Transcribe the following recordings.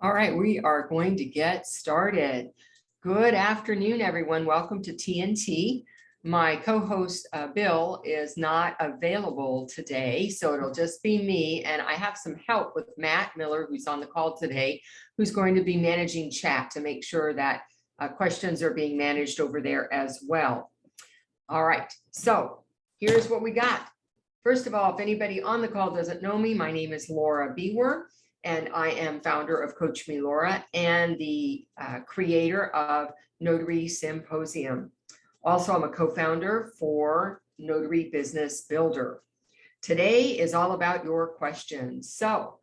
All right, we are going to get started. Good afternoon, everyone. Welcome to TNT. My co-host, Bill, is not available today, so it'll just be me. And I have some help with Matt Miller, who's on the call today, who's going to be managing chat to make sure that questions are being managed over there as well. All right, so here's what we got. First of all, if anybody on the call doesn't know me, my name is Laura Biewer, and I am founder of Coach Me Laura and the creator of Notary Symposium. Also, I'm a co-founder for Notary Business Builder. Today is all about your questions. So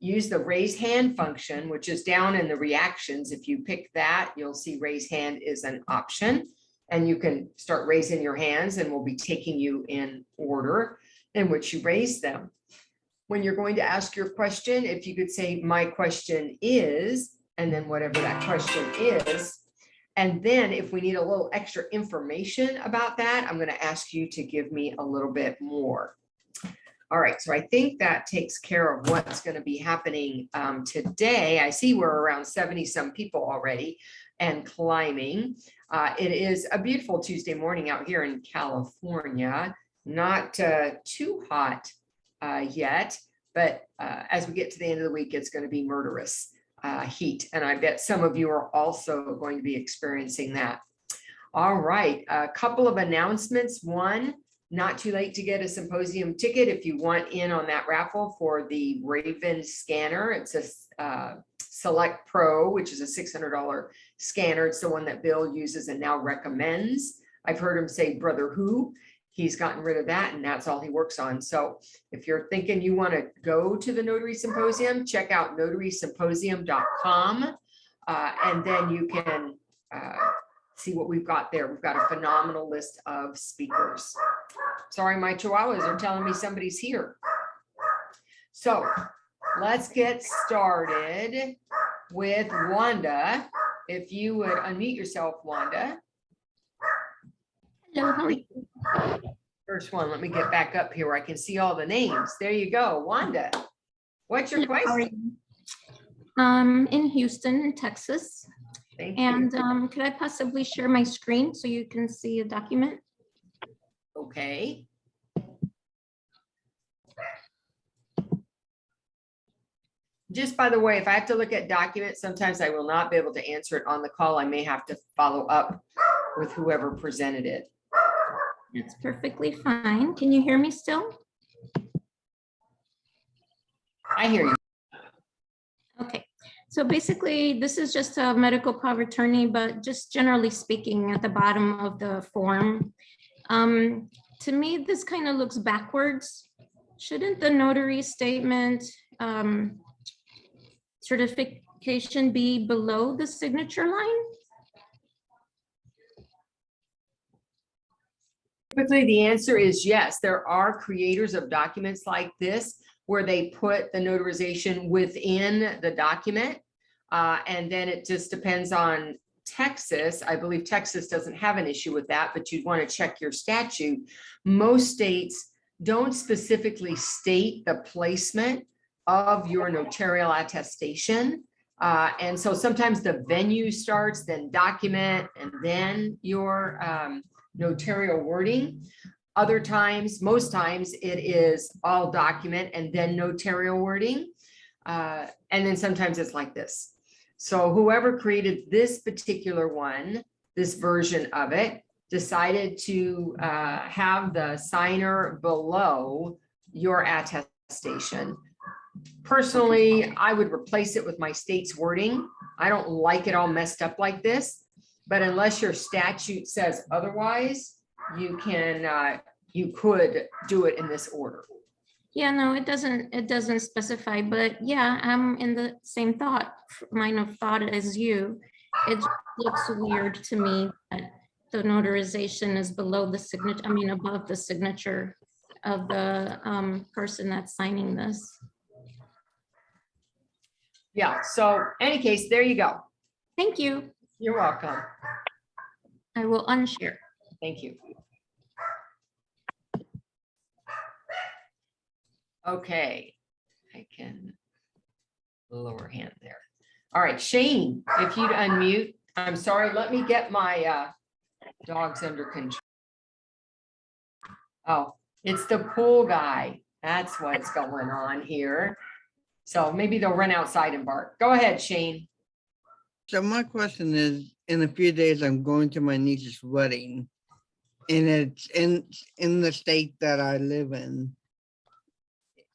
use the raise hand function, which is down in the reactions. If you pick that, you'll see raise hand is an option. And you can start raising your hands and we'll be taking you in order in which you raise them. When you're going to ask your question, if you could say, my question is, and then whatever that question is. And then if we need a little extra information about that, I'm going to ask you to give me a little bit more. All right, so I think that takes care of what's going to be happening today. I see we're around 70 some people already and climbing. It is a beautiful Tuesday morning out here in California, not too hot yet, but as we get to the end of the week, it's going to be murderous heat. And I bet some of you are also going to be experiencing that. All right, a couple of announcements. One, not too late to get a symposium ticket if you want in on that raffle for the Raven scanner. It's a Select Pro, which is a $600 scanner. It's the one that Bill uses and now recommends. I've heard him say brother who. He's gotten rid of that and that's all he works on. So if you're thinking you want to go to the Notary Symposium, check out notarysymposium.com and then you can see what we've got there. We've got a phenomenal list of speakers. Sorry, my chihuahuas are telling me somebody's here. So let's get started with Wanda. If you would unmute yourself, Wanda. Hello, how are you? First one, let me get back up here where I can see all the names. There you go, Wanda. What's your question? In Houston, Texas. Thank you. And could I possibly share my screen so you can see a document? Okay. Just by the way, if I have to look at documents, sometimes I will not be able to answer it on the call. I may have to follow up with whoever presented it. That's perfectly fine. Can you hear me still? I hear you. Okay. So basically, this is just a medical power of attorney, but just generally speaking at the bottom of the form. To me, this kind of looks backwards. Shouldn't the notary statement certification be below the signature line? Typically, the answer is yes. There are creators of documents like this where they put the notarization within the document. And then it just depends on Texas. I believe Texas doesn't have an issue with that, but you'd want to check your statute. Most states don't specifically state the placement of your notarial attestation. And so sometimes the venue starts, then document, and then your notarial wording. Other times, most times it is all document and then notarial wording. And then sometimes it's like this. So whoever created this particular one, this version of it, decided to have the signer below your attestation. Personally, I would replace it with my state's wording. I don't like it all messed up like this, but unless your statute says otherwise, you can you could do it in this order. Yeah, no, it doesn't specify, but yeah, I'm in the same line of thought as you. It looks weird to me that the notarization is below the signature, I mean, above the signature of the person that's signing this. Yeah, so any case, there you go. Thank you. You're welcome. I will unshare. Thank you. Okay, I can lower hand there. All right, Shane, if you'd unmute. I'm sorry, let me get my dogs under control. Oh, it's the pool guy. That's what's going on here. So maybe they'll run outside and bark. Go ahead, Shane. So my question is, in a few days, I'm going to my niece's wedding. And it's in the state that I live in.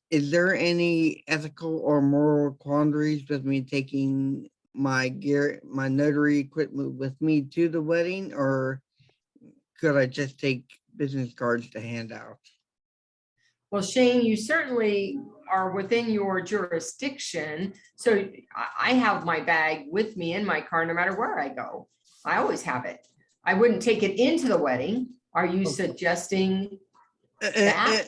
Is there any ethical or moral quandaries with me taking my gear, my notary equipment with me to the wedding, or could I just take business cards to hand out? Well, Shane, you certainly are within your jurisdiction. So I have my bag with me in my car no matter where I go. I always have it. I wouldn't take it into the wedding. Are you suggesting that?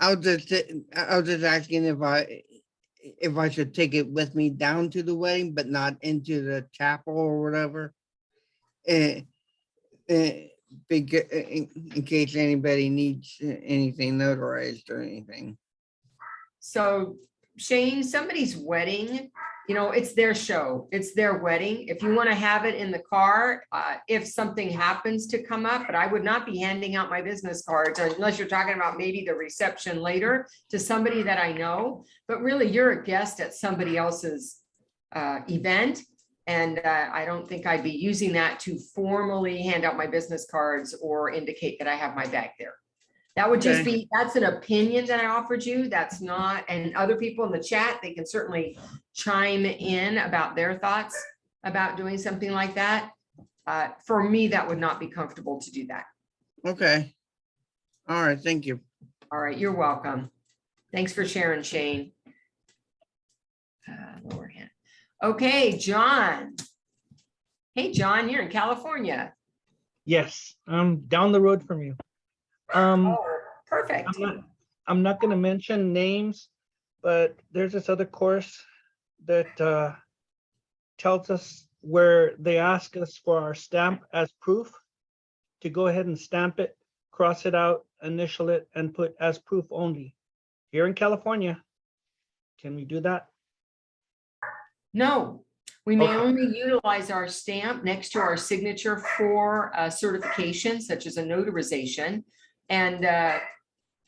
I was just asking if I should take it with me down to the wedding, but not into the chapel or whatever. In case anybody needs anything notarized or anything. So Shane, somebody's wedding, you know, it's their show, it's their wedding. If you want to have it in the car, if something happens to come up, but I would not be handing out my business cards unless you're talking about maybe the reception later to somebody that I know, but really you're a guest at somebody else's event. And I don't think I'd be using that to formally hand out my business cards or indicate that I have my bag there. That would just be, that's an opinion that I offered you. That's not, and other people in the chat, they can certainly chime in about their thoughts about doing something like that. For me, that would not be comfortable to do that. Okay. All right. Thank you. All right. You're welcome. Thanks for sharing, Shane. Lower hand. Okay, John. Hey, John, you're in California. Yes, I'm down the road from you. Oh, perfect. I'm not going to mention names, but there's this other course that tells us where they ask us for our stamp as proof to go ahead and stamp it, cross it out, initial it, and put as proof only. Here in California, can we do that? No, we may Okay. only utilize our stamp next to our signature for certification, such as a notarization. And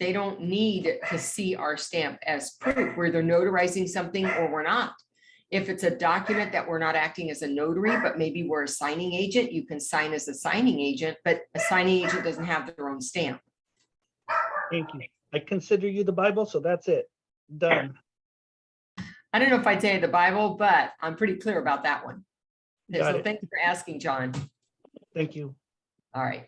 they don't need to see our stamp as proof. We're either notarizing something or we're not. If it's a document that we're not acting as a notary, but maybe we're a signing agent, you can sign as a signing agent, but a signing agent doesn't have their own stamp. Thank you. I consider you the Bible, so that's it. Done. I don't know if I'd say the Bible, but I'm pretty clear about that one. Got So it. thanks for asking, John. Thank you. All right.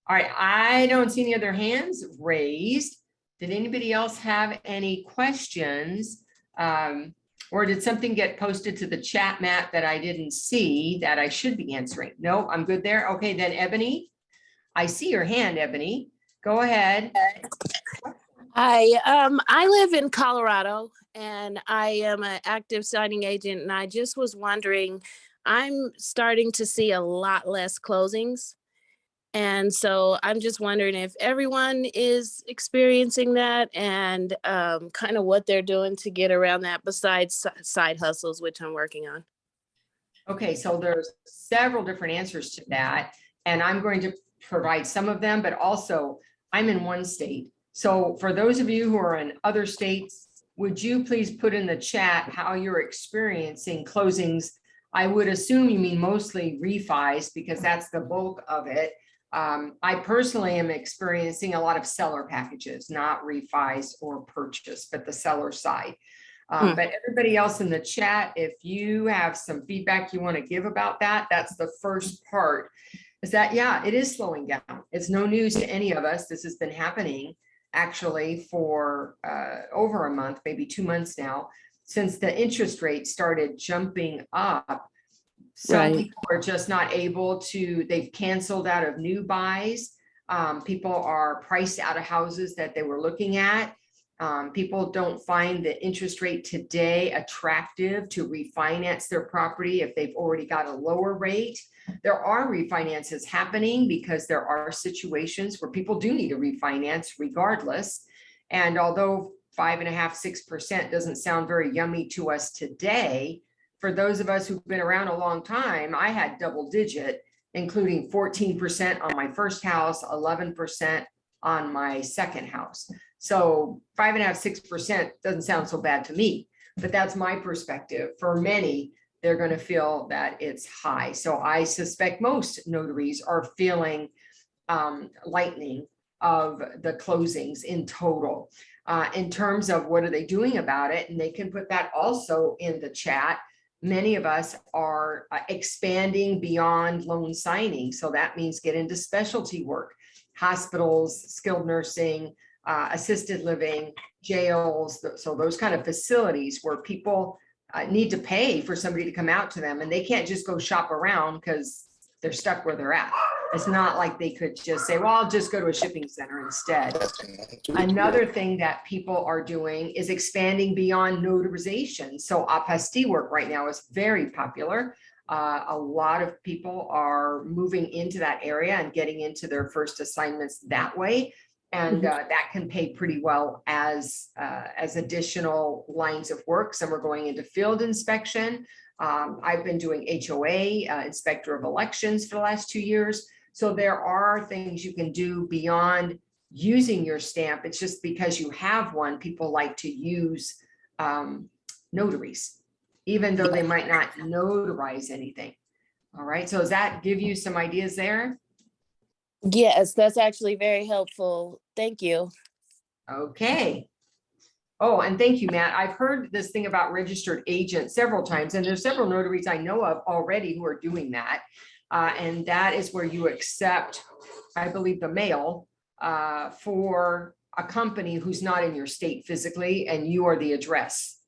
All right, I don't see any other hands raised. Did anybody else have any questions? Or did something get posted to the chat, Matt, that I didn't see that I should be answering? No, I'm good there. Okay, then Ebony, I see your hand, Ebony. Go ahead. Hi, I live in Colorado and I am an active signing agent, and I just was wondering, I'm starting to see a lot less closings. And so I'm just wondering if everyone is experiencing that, and kind of what they're doing to get around that besides side hustles, which I'm working on. Okay, so there's several different answers to that, and I'm going to provide some of them, but also I'm in one state. So for those of you who are in other states, would you please put in the chat how you're experiencing closings? I would assume you mean mostly refis because that's the bulk of it. I personally am experiencing a lot of seller packages, not refis or purchase, but the seller side. But everybody else in the chat, if you have some feedback you want to give about that, that's the first part, is that, yeah, it is slowing down. It's no news to any of us. This has been happening actually for over a month, maybe 2 months now, since the interest rate started jumping up. Some people are just not able to, they've canceled out of new buys. People are priced out of houses that they were looking at. People don't find the interest rate today attractive to refinance their property if they've already got a lower rate. There are refinances happening because there are situations where people do need to refinance regardless. And although 5.5%, 6% doesn't sound very yummy to us today. For those of us who've been around a long time, I had double digit, including 14% on my first house, 11% on my second house. So 5.5%, 6% doesn't sound so bad to me, but that's my perspective. For many, they're going to feel that it's high. So I suspect most notaries are feeling lightening of the closings in total. In terms of what are they doing about it, and they can put that also in the chat. Many of us are expanding beyond loan signing. So that means get into specialty work, hospitals, skilled nursing, assisted living, jails. So those kind of facilities where people need to pay for somebody to come out to them, and they can't just go shop around because they're stuck where they're at. It's not like they could just say, well, I'll just go to a shipping center instead. Another thing that people are doing is expanding beyond notarization. So apostille work right now is very popular. A lot of people are moving into that area and getting into their first assignments that way. And that can pay pretty well as additional lines of work. Some are going into field inspection. I've been doing HOA, inspector of elections for the last 2 years. So there are things you can do beyond using your stamp. It's just because you have one, people like to use notaries, even though they might not notarize anything. All right, so does that give you some ideas there? Yes, that's actually very helpful. Thank you. Okay. Oh, and thank you, Matt. I've heard this thing about registered agents several times, and there's several notaries I know of already who are doing that. And that is where you accept, I believe, the mail for a company who's not in your state physically, and you are the address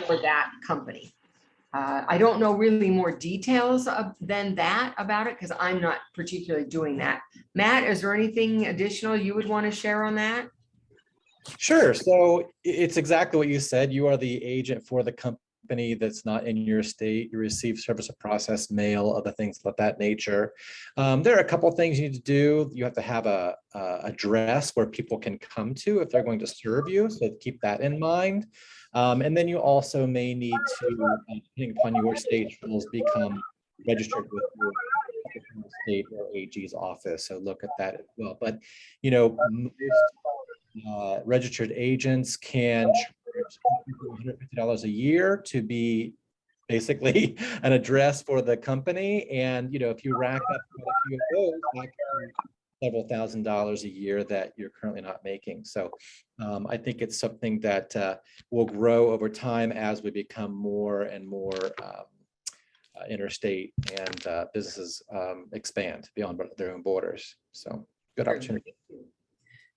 for that company. I don't know really more details than that about it because I'm not particularly doing that. Matt, is there anything additional you would want to share on that? Sure. So it's exactly what you said. You are the agent for the company that's not in your state. You receive service of process mail, other things of that nature. There are a couple of things you need to do. You have to have a address where people can come to if they're going to serve you. So keep that in mind. And then you also may need to, depending upon your state rules, become registered with your state or AG's office. So look at that as well. But, you know, most registered agents can charge $150 a year to be basically an address for the company. And, you know, if you rack up quite a few of those, that can be several $1,000s a year that you're currently not making. So I think it's something that will grow over time as we become more and more interstate and businesses expand beyond their own borders. So good opportunity.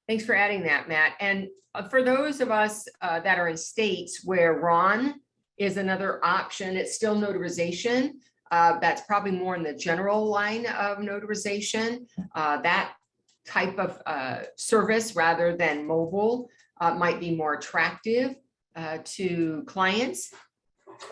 Thanks for adding that, Matt. And for those of us that are in states where Ron is another option, it's still notarization. That's probably more in the general line of notarization. That type of service rather than mobile might be more attractive to clients.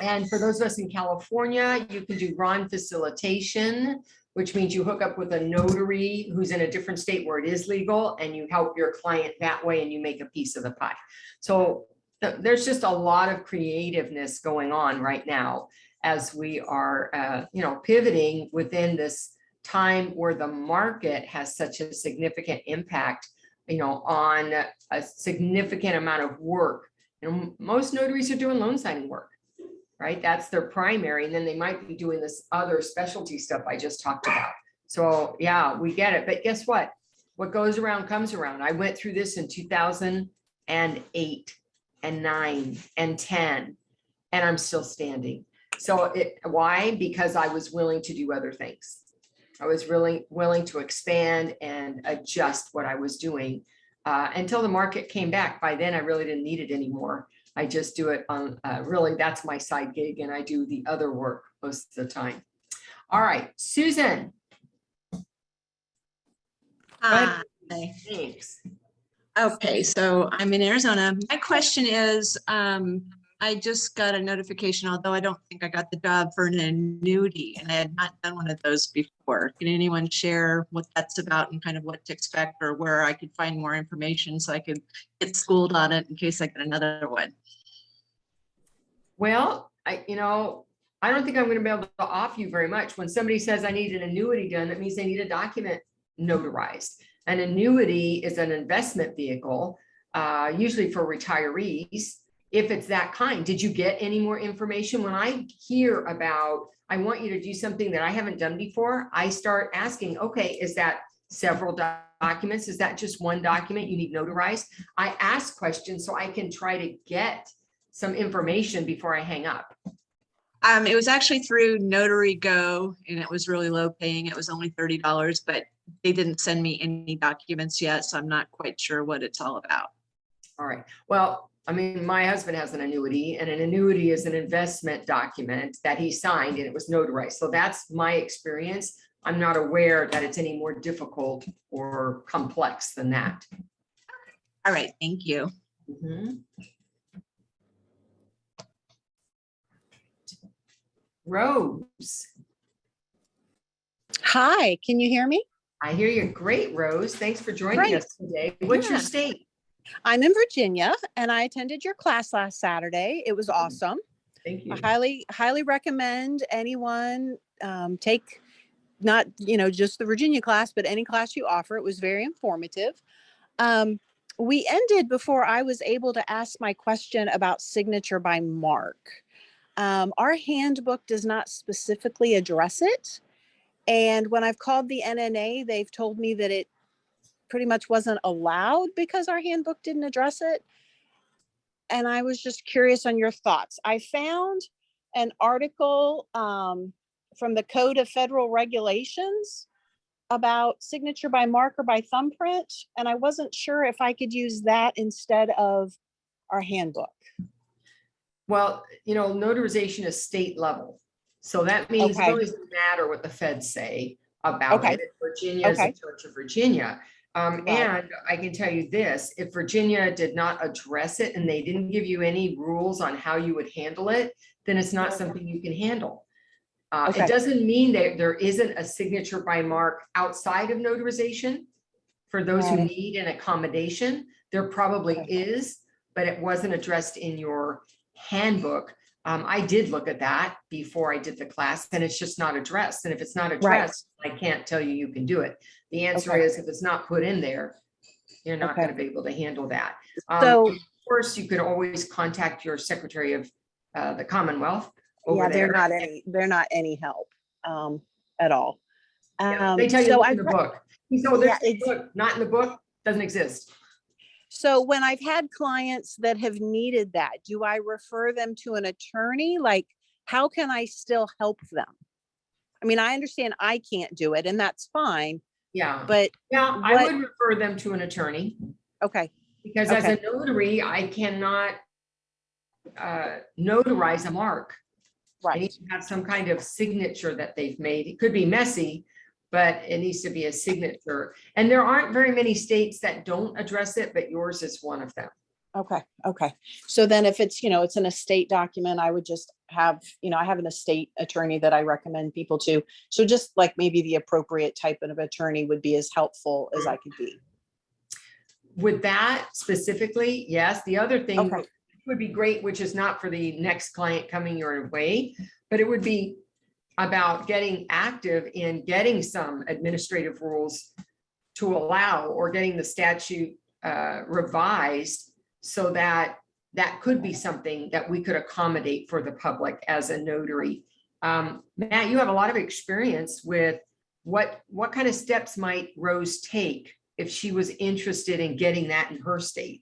And for those of us in California, you can do Ron facilitation, which means you hook up with a notary who's in a different state where it is legal, and you help your client that way, and you make a piece of the pie. So there's just a lot of creativeness going on right now as we are, pivoting within this time where the market has such a significant impact, on a significant amount of work. Most notaries are doing loan signing work. Right? That's their primary. And then they might be doing this other specialty stuff I just talked about. So yeah, we get it. But guess what? What goes around comes around. I went through this in 2008 and 9 and 10, and I'm still standing. So why? Because I was willing to do other things. I was really willing to expand and adjust what I was doing until the market came back. By then, I really didn't need it anymore. I just do it on, really, that's my side gig, and I do the other work most of the time. All right, Susan. Hi. Thanks. Okay, so I'm in Arizona. My question is, I'm I just got a notification, although I don't think I got the job, for an annuity, and I had not done one of those before. Can anyone share what that's about and kind of what to expect, or where I could find more information so I could get schooled on it in case I get another one? Well, I don't think I'm going to be able to offer you very much. When somebody says I need an annuity done, that means they need a document notarized. An annuity is an investment vehicle, usually for retirees, if it's that kind. Did you get any more information? When I hear about, I want you to do something that I haven't done before, I start asking, okay, is that several documents? Is that just one document you need notarized? I ask questions so I can try to get some information before I hang up. It was actually through Notary Go, and it was really low paying. It was only $30, but they didn't send me any documents yet, so I'm not quite sure what it's all about. All right. Well, I mean, my husband has an annuity, and an annuity is an investment document that he signed and it was notarized. So that's my experience. I'm not aware that it's any more difficult or complex than that. All right, thank you. Mhm. Rose, Hi, can you hear me? I hear you. Great, Rose. Thanks for joining Great. us today. What's your Yeah. state? I'm in Virginia and I attended your class last Saturday. It was awesome. Thank you. I highly recommend anyone take not, just the Virginia class, but any class you offer. It was very informative. We ended before I was able to ask my question about signature by mark. Our handbook does not specifically address it. And when I've called the NNA, they've told me that it pretty much wasn't allowed because our handbook didn't address it. And I was just curious on your thoughts. I found an article from the Code of Federal Regulations about signature by mark or by thumbprint, and I wasn't sure if I could use that instead of our handbook. Well, notarization is state level. So that means it Okay. really doesn't matter what the feds say about Okay. it. Virginia is a Okay. Church of Virginia. Right. And I can tell you this, if Virginia did not address it and they didn't give you any rules on how you would handle it, then it's not something you can handle. Okay. It doesn't mean that there isn't a signature by mark outside of notarization. For those who Right. need an accommodation, there probably Okay. is, but it wasn't addressed in your handbook. I did look at that before I did the class, and it's just not addressed. And if it's not addressed, I can't tell you you can do it. The answer Okay. is, if it's not put in there, you're not Okay. going to be able to handle that. So- Of course, you could always contact your Secretary of the Commonwealth over Yeah, there. they're not any help at all. Yeah, they tell you So look in the book. So Yeah, there's a book, not in the book, doesn't exist. So when I've had clients that have needed that, do I refer them to an attorney? Like, how can I still help them? I mean, I understand I can't do it and that's fine, Yeah. but Yeah, I what- would refer them to an attorney, okay, because as a Okay. notary, I cannot notarize a mark. I need right, to have some kind of signature that they've made. It could be messy, but it needs to be a signature. And there aren't very many states that don't address it, but yours is one of them. okay. So then if it's, it's an estate document, I would just have, I have an estate attorney that I recommend people to. So just like maybe the appropriate type of attorney would be as helpful as I could be. With that specifically, yes. The other thing Okay. would be great, which is not for the next client coming your way, but it would be about getting active in getting some administrative rules to allow, or getting the statute revised, so that that could be something that we could accommodate for the public as a notary. Matt, you have a lot of experience with what kind of steps might Rose take if she was interested in getting that in her state?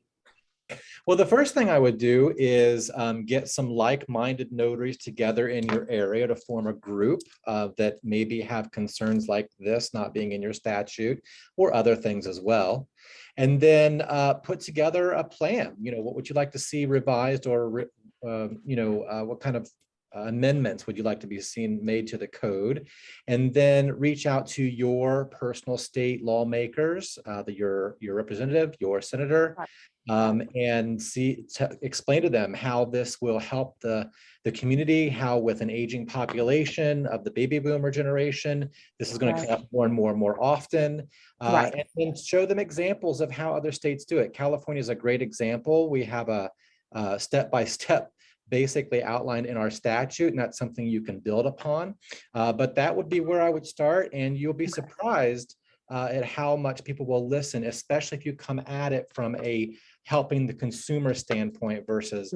Well, the first thing I would do is get some like-minded notaries together in your area to form a group that maybe have concerns like this not being in your statute, or other things as well. And then put together a plan. What would you like to see revised, or what kind of amendments would you like to be seen made to the code? And then reach out to your personal state lawmakers, your representative, your senator, and explain to them how this will help the community, how with an aging population of the baby boomer generation, this is going to come up more and more and more often. And then show them examples of how other states do it. California is a great example. We have a step-by-step basically outlined in our statute, and that's something you can build upon. But that would be where I would start, and you'll be surprised at how much people will listen, especially if you come at it from a helping the consumer standpoint versus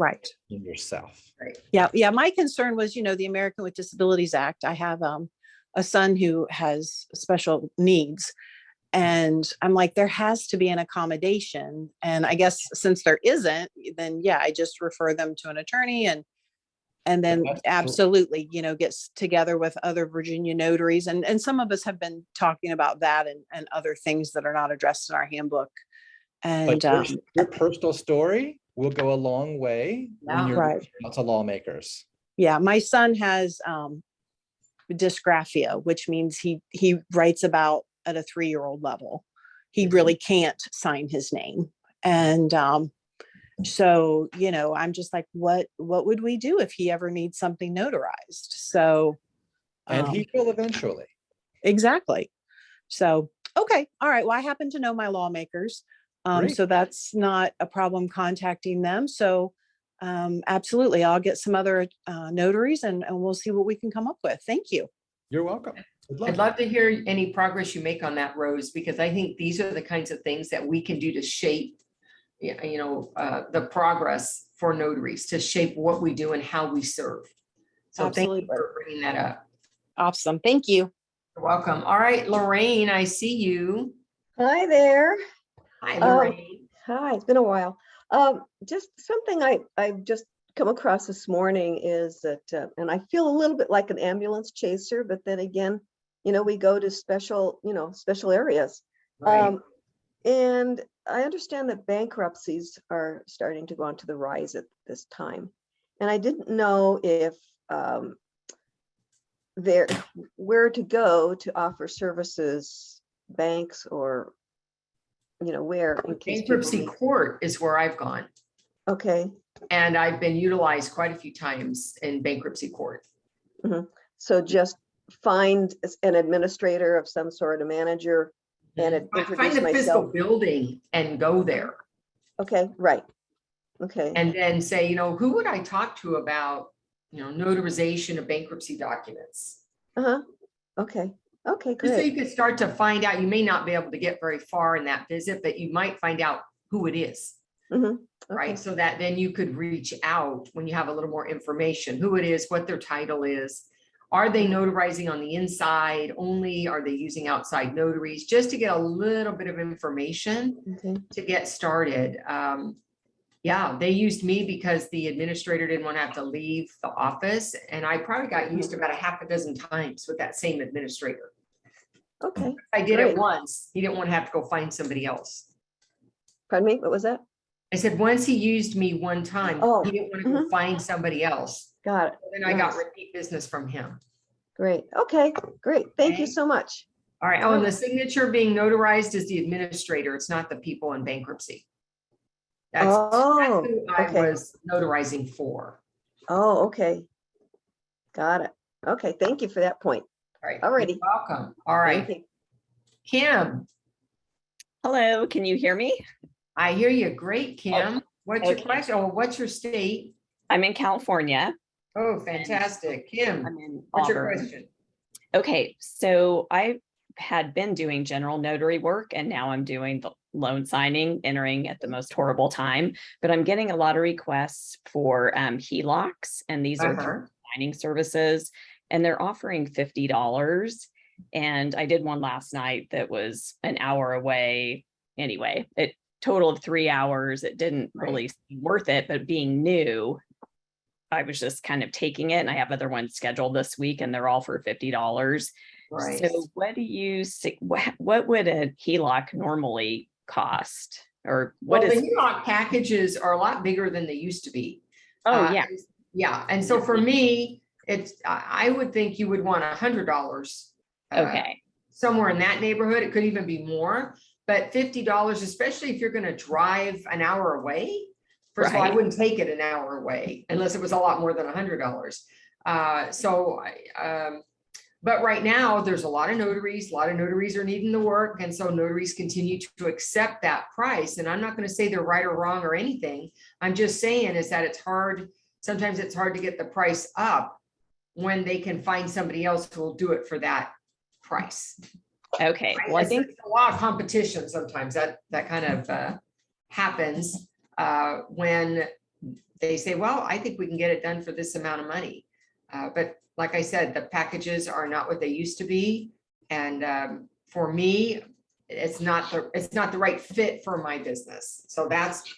yourself. Yeah. My concern was, the American with Disabilities Act. I have a son who has special needs. And I'm like, there has to be an accommodation. And I guess since there isn't, then I just refer them to an attorney and then absolutely, gets together with other Virginia notaries. And some of us have been talking about that and other things that are not addressed in our handbook. And your personal story will go a long way when you're out to lawmakers. Yeah, my son has dysgraphia, which means he writes about at a 3-year-old level. He really can't sign his name. And so, I'm just like, what would we do if he ever needs something notarized? So and he will eventually. Exactly. So, okay. All right. Well, I happen to know my lawmakers. So that's not a problem contacting them. So absolutely. I'll get some other notaries and we'll see what we can come up with. Thank you. You're welcome. I'd love to hear any progress you make on that, Rose, because I think these are the kinds of things that we can do to shape, the progress for notaries, to shape what we do and how we serve. So Absolutely. Thank you for bringing that up. Awesome. Thank you. You're welcome. All right, Lorraine, I see you. Hi there. Hi, Lorraine. Hi, it's been a while. Just something I've just come across this morning is that, and I feel a little bit like an ambulance chaser, but then again, we go to special areas. Right. And I understand that bankruptcies are starting to go onto the rise at this time. And I didn't know if where to go to offer services, banks or where in case Bankruptcy court is where I've gone. Okay. And I've been utilized quite a few times in bankruptcy court. Mm-hmm. So just find an administrator of some sort, a manager, and introduce Find the myself. physical building and go there. Okay, right. Okay. And then say, who would I talk to about, notarization of bankruptcy documents? Uh-huh. Okay. Okay, Just so great. you could start to find out, you may not be able to get very far in that visit, but you might find out who it is. Mm-hmm. Right. Okay. So that then you could reach out when you have a little more information, who it is, what their title is. Are they notarizing on the inside only? Are they using outside notaries? Just to get a little bit of information Okay. to get started. They used me because the administrator didn't want to have to leave the office. And I probably got used about a half a dozen times with that same administrator. Okay. I did Great. it once. He didn't want to have to go find somebody else. Pardon me, what was that? I said, once he used me one time, Oh, he didn't want to go find somebody else. Got it. Then I got Nice. repeat business from him. Great. Okay, great. Thank you Okay. so much. All right. Oh, and the signature being notarized is the administrator. It's not the people in bankruptcy. That's who I okay. was notarizing for. Oh, okay. Got it. Okay, thank you for that point. All right. All righty. You're welcome. All right. Thank you. Kim, Hello, can you hear me? I hear you. Great, Kim. What's your okay. question? Oh, what's your state? I'm in California. Oh, fantastic. Kim, I'm in what's your Auburn. question? Okay, so I had been doing general notary work and now I'm doing the loan signing, entering at the most horrible time, but I'm getting a lot of requests for HELOCs, and these are through signing services, and they're offering $50. And I did one last night that was an hour away. Anyway, it totaled 3 hours. It didn't really seem worth it, but being new, I was just kind of taking it. And I have other ones scheduled this week and they're all for $50. Right. So what do you say, what would a HELOC normally cost? Or what Well, is? the HELOC packages are a lot bigger than they used to be. Oh, yeah. Yeah. And so for me, I would think you would want $100. Okay, Somewhere in that neighborhood. It could even be more, but $50, especially if you're gonna drive an hour away. First of all, I Right. wouldn't take it an hour away unless it was a lot more than $100. But right now, there's a lot of notaries are needing the work, and so notaries continue to accept that price. And I'm not gonna say they're right or wrong or anything. I'm just saying is that it's hard, sometimes it's hard to get the price up when they can find somebody else who will do it for that price. okay. Right? Well, I think, A lot of competition sometimes that kind of happens when they say, well, I think we can get it done for this amount of money. But like I said, the packages are not what they used to be. And for me, it's not the right fit for my business. So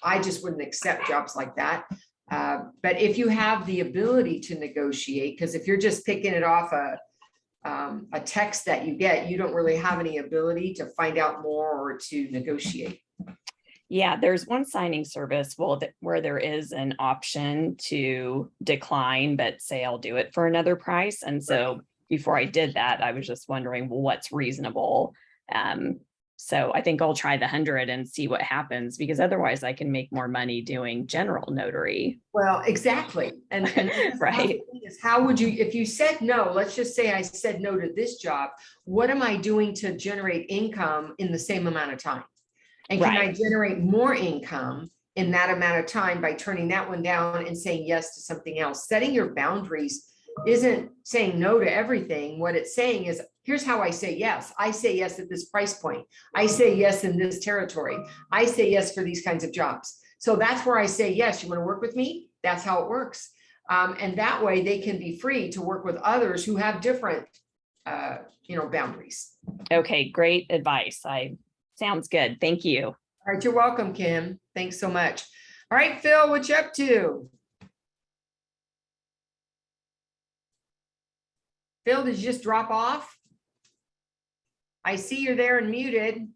I just wouldn't accept jobs like that. But if you have the ability to negotiate, because if you're just picking it off a text that you get, you don't really have any ability to find out more or to negotiate. yeah, there's one signing service, where there is an option to decline, but say I'll do it for another price. And so before I did that, I was just wondering, well, what's reasonable? So I think I'll try the 100 and see what happens, because otherwise I can make more money doing general notary. Well, exactly. And Right. how would you, if you said no, let's just say I said no to this job, what am I doing to generate income in the same amount of time? And can I Right. generate more income in that amount of time by turning that one down and saying yes to something else? Setting your boundaries isn't saying no to everything. What it's saying is, here's how I say yes. I say yes at this price point. I say yes in this territory. I say yes for these kinds of jobs. So that's where I say yes. You want to work with me? That's how it works. And that way they can be free to work with others who have different, boundaries. Okay, great advice. Sounds good. Thank you. All right, you're welcome, Kim. Thanks so much. All right, Phil, what you up to? Phil, did you just drop off? I see you're there and muted,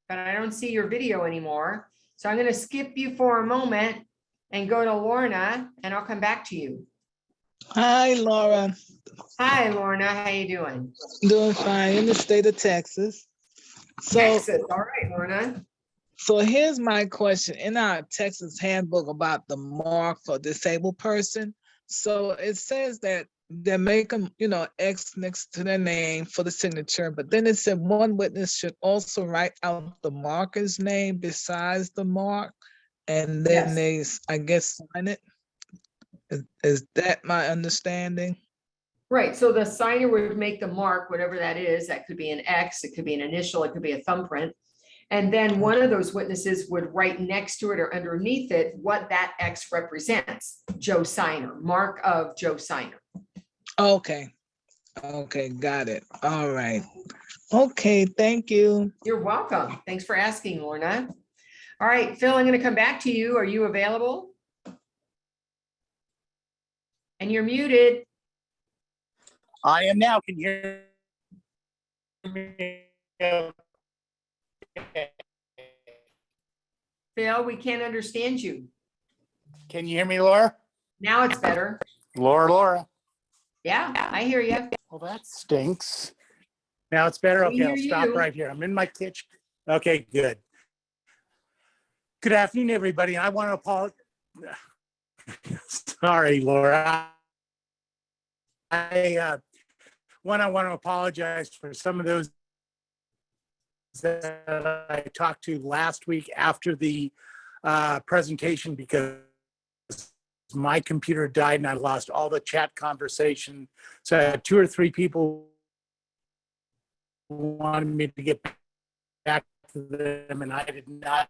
but I don't see your video anymore. So I'm going to skip you for a moment and go to Lorna, and I'll come back to you. Hi, Laura. Hi, Lorna. How you doing? Doing fine in the state of Texas. Texas. All right, Lorna. So here's my question. In our Texas handbook about the mark for disabled person, so it says that they make them, X next to their name for the signature, but then it said one witness should also write out the marker's name besides the mark, and then they, I guess, sign it. Is that my understanding? Right. So the signer would make the mark, whatever that is. That could be an X, it could be an initial, it could be a thumbprint. And then one of those witnesses would write next to it or underneath it what that X represents. Joe Signer, mark of Joe Signer. Okay. Okay, got it. All right. Okay, thank you. You're welcome. Thanks for asking, Lorna. All right, Phil, I'm going to come back to you. Are you available? And you're muted. I am now. Can you hear me? Phil, we can't understand you. Can you hear me, Laura? Now it's better. Laura. Yeah, I hear you. Well, that stinks. Now it's better. We Okay, I'll hear stop you. right here. I'm in my kitchen. Okay, good. Good afternoon, everybody. I want to apologize. Sorry, Laura. I want to apologize for some of those that I talked to last week after the presentation, because my computer died and I lost all the chat conversation. So I had 2 or 3 people who wanted me to get back to them, and I did not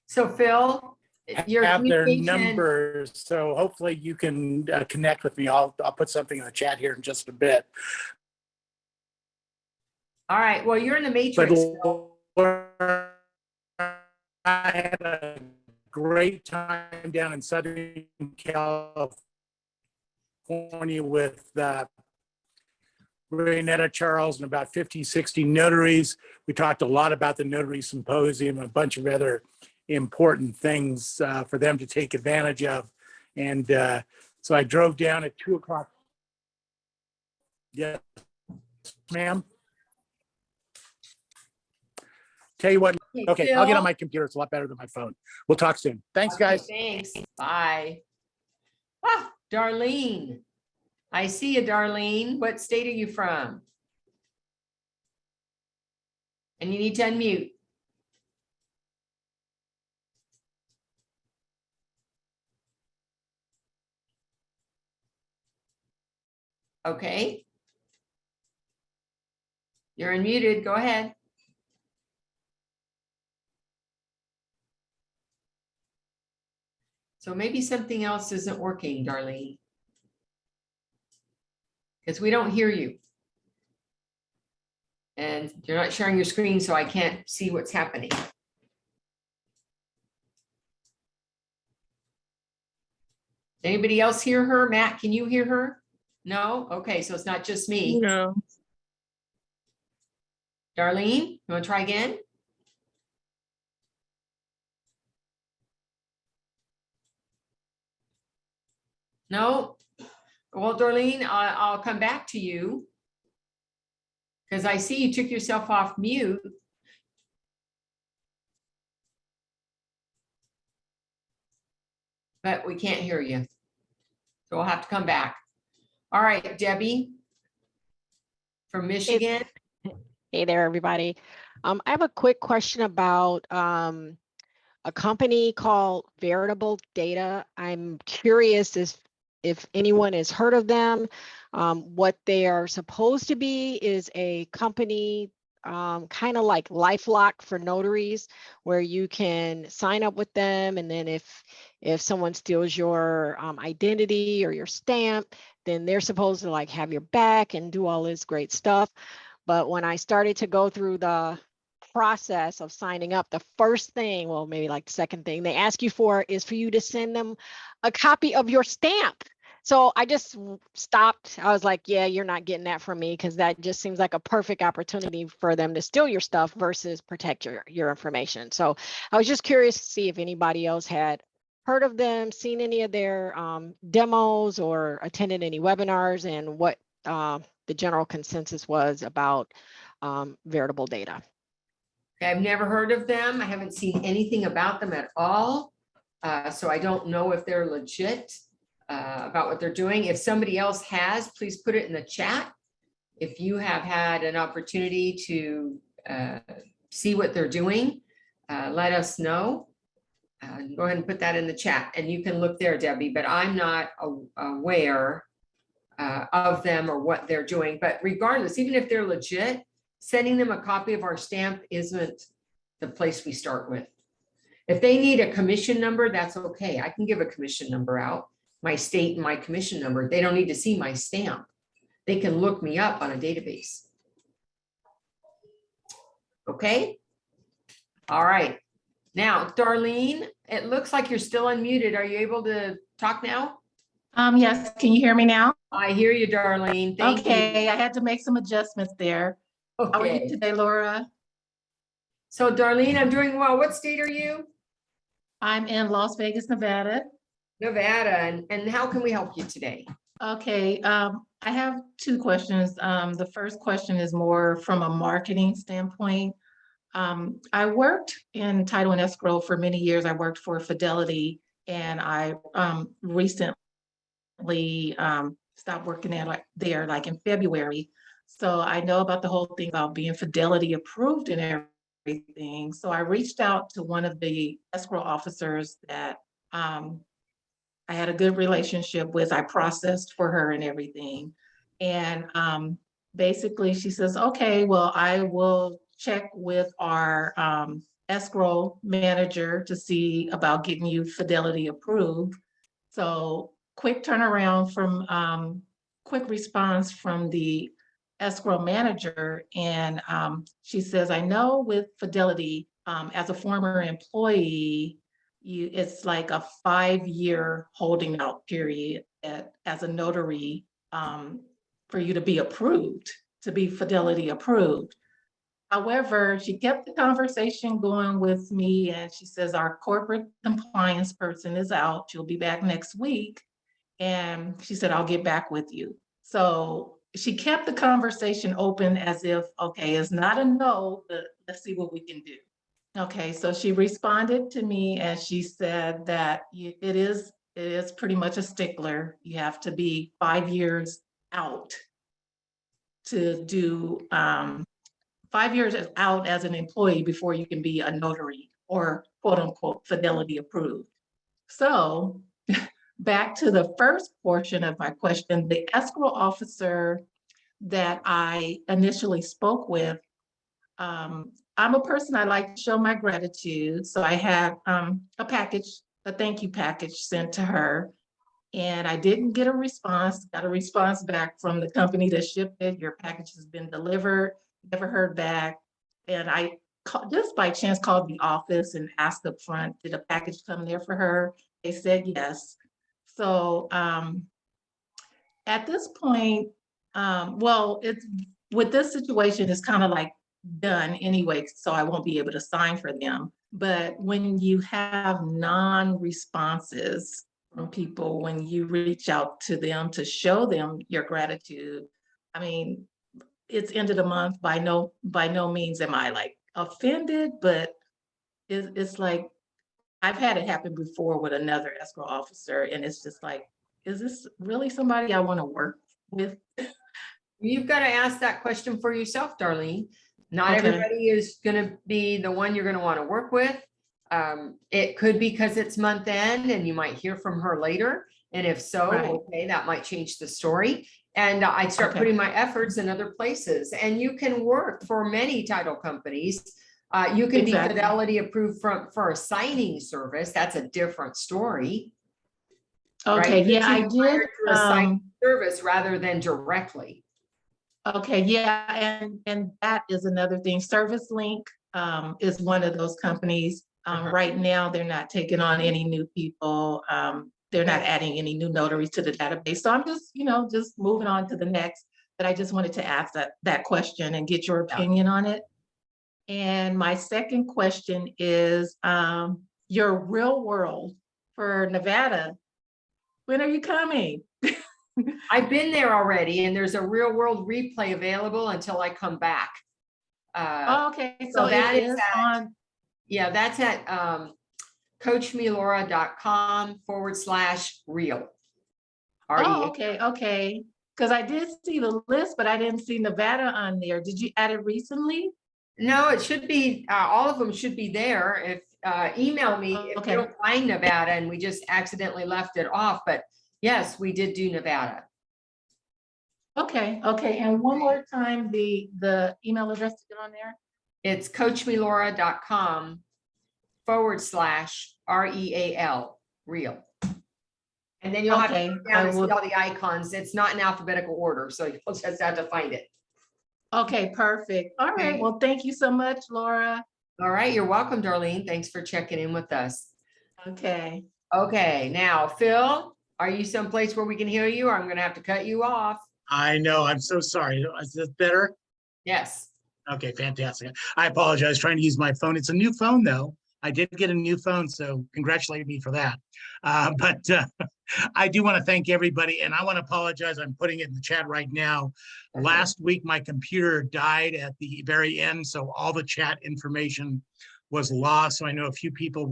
So Phil, your have their communication- numbers. So hopefully you can connect with me. I'll put something in the chat here in just a bit. All right, well, you're in the matrix. Phil. But I had a great time down in Southern California with Renetta Charles and about 50, 60 notaries. We talked a lot about the Notary Symposium and a bunch of other important things for them to take advantage of. And So I drove down at 2 o'clock. Yes, ma'am. Tell you what, okay, I'll get on Phil? my computer. It's a lot better than my phone. We'll talk soon. Thanks, Okay, guys. thanks. Bye. Ah, Darlene. I see you, Darlene. What state are you from? And you need to unmute. Okay. You're unmuted. Go ahead. So maybe something else isn't working, Darlene. Because we don't hear you. And you're not sharing your screen, so I can't see what's happening. Anybody else hear her? Matt, can you hear her? No? Okay, so it's not just me. No. Darlene, you want to try again? No? Well, Darlene, I'll come back to you. Because I see you took yourself off mute. But we can't hear you. So we'll have to come back. All right, Debbie from Michigan. Hey there, everybody. I have a quick question about a company called Veritable Data. I'm curious if anyone has heard of them. What they are supposed to be is a company kind of like LifeLock for notaries, where you can sign up with them, and then if someone steals your identity or your stamp, then they're supposed to like have your back and do all this great stuff. But when I started to go through the process of signing up, the first thing, well, maybe like the second thing they ask you for is for you to send them a copy of your stamp. So I just stopped. I was like, yeah, you're not getting that from me, because that just seems like a perfect opportunity for them to steal your stuff versus protect your information. So I was just curious to see if anybody else had heard of them, seen any of their demos, or attended any webinars, and what the general consensus was about Veritable Data. Okay, I've never heard of them. I haven't seen anything about them at all. So I don't know if they're legit about what they're doing. If somebody else has, please put it in the chat. If you have had an opportunity to see what they're doing, let us know. Go ahead and put that in the chat, and you can look there, Debbie, but I'm not aware of them or what they're doing. But regardless, even if they're legit, sending them a copy of our stamp isn't the place we start with. If they need a commission number, that's okay. I can give a commission number out, my state and my commission number. They don't need to see my stamp. They can look me up on a database. Okay. All right. Now, Darlene, it looks like you're still unmuted. Are you able to talk now? Yes, can you hear me now? I hear you, Darlene. Thank you. Okay, I had to make some adjustments there. How are you Okay. today, Laura? So Darlene, I'm doing well. What state are you? I'm in Las Vegas, Nevada. Nevada. And how can we help you today? Okay, I have two questions. The first question is more from a marketing standpoint. I worked in title and escrow for many years. I worked for Fidelity, and I recently stopped working there like in February. So I know about the whole thing about being Fidelity approved and everything. So I reached out to one of the escrow officers that I had a good relationship with. I processed for her and everything. And basically she says, okay, well, I will check with our escrow manager to see about getting you Fidelity approved. So quick turnaround from quick response from the escrow manager. And she says, I know with Fidelity, as a former employee, it's like a 5-year holding out period as a notary for you to be approved, to be Fidelity approved. However, she kept the conversation going with me, and she says our corporate compliance person is out. She'll be back next week. And she said, I'll get back with you. So she kept the conversation open as if, okay, it's not a no, but let's see what we can do. Okay, so she responded to me and she said that it is pretty much a stickler. You have to be 5 years out to do 5 years out as an employee before you can be a notary or quote unquote fidelity approved. So back to the first portion of my question, the escrow officer that I initially spoke with, I'm a person, I like to show my gratitude. So I had a package, a thank you package sent to her. And I didn't get a response, got a response back from the company that shipped it. Your package has been delivered, never heard back. And I just by chance called the office and asked up front, did a package come there for her? They said yes. So at this point, well, it's with this situation, it's kind of like done anyway, so I won't be able to sign for them. But when you have non-responses from people, when you reach out to them to show them your gratitude, I mean, it's end of the month. By no means am I like offended, but it's like I've had it happen before with another escrow officer, and it's just like, is this really somebody I want to work with? You've got to ask that question for yourself, Darlene. Not Okay. everybody is going to be the one you're going to want to work with. It could be because it's month end and you might hear from her later. And if so, Right. okay, that might change the story. And I'd start Okay. putting my efforts in other places. And you can work for many title companies. You can Exactly. be fidelity approved for a signing service. That's a different story. Okay, right? yeah, I You can hire did. through a signing service rather than directly. Okay, yeah, and that is another thing. Service Link is one of those companies. Right now, they're not taking on any new people. They're not adding any new notaries to the database. So I'm just, just moving on to the next. But I just wanted to ask that question and get your opinion on it. And my second question is your real world for Nevada. When are you coming? I've been there already, and there's a real world replay available until I come back. Okay, so that it is is at, on. yeah, that's at coachmelora.com/real. Oh, okay. Because I did see the list, but I didn't see Nevada on there. Did you add it recently? No, it should be, all of them should be there. If email me if Okay. you don't find Nevada and we just accidentally left it off. But yes, we did do Nevada. Okay. And one more time, the email address to get on there. It's coachmelora.com/REAL, real. And then you'll have to Okay, go down and I see will. all the icons. It's not in alphabetical order, so you'll just have to find it. Okay, perfect. All right. Okay. Well, thank you so much, Laura. All right, you're welcome, Darlene. Thanks for checking in with us. Okay. Okay, now, Phil, are you someplace where we can hear you, or I'm gonna have to cut you off? I know, I'm so sorry. Is this better? Yes. Okay, fantastic. I apologize, trying to use my phone. It's a new phone, though. I did get a new phone, so congratulate me for that. But I do want to thank everybody, and I want to apologize. I'm putting it in the chat right now. Okay. Last week, my computer died at the very end, so all the chat information was lost. So I know a few people